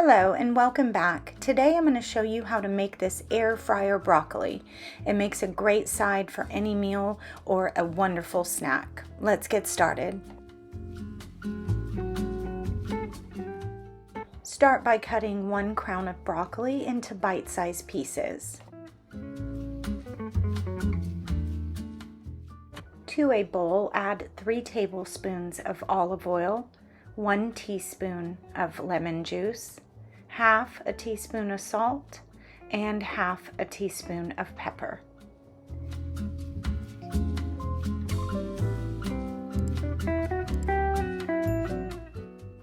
Hello and welcome back. Today I'm going to show you how to make this air fryer broccoli. It makes a great side for any meal or a wonderful snack. Let's get started. Start by cutting 1 crown of broccoli into bite-sized pieces. To a bowl, add 3 tablespoons of olive oil, 1 teaspoon of lemon juice, half a teaspoon of salt, and half a teaspoon of pepper.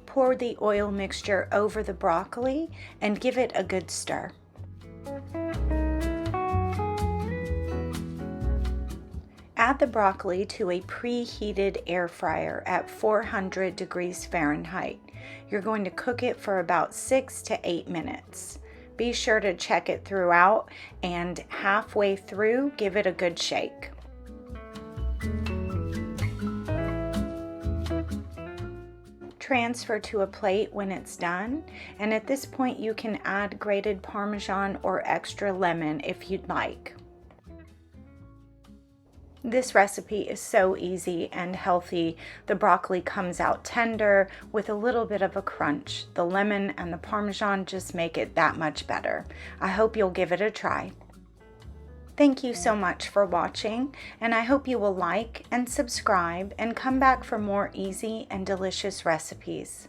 Pour the oil mixture over the broccoli and give it a good stir. Add the broccoli to a preheated air fryer at 400 degrees Fahrenheit. You're going to cook it for about 6 to 8 minutes. Be sure to check it throughout and halfway through, give it a good shake. Transfer to a plate when it's done, and at this point you can add grated Parmesan or extra lemon if you'd like. This recipe is so easy and healthy. The broccoli comes out tender with a little bit of a crunch. The lemon and the Parmesan just make it that much better. I hope you'll give it a try. Thank you so much for watching, and I hope you will like and subscribe and come back for more easy and delicious recipes.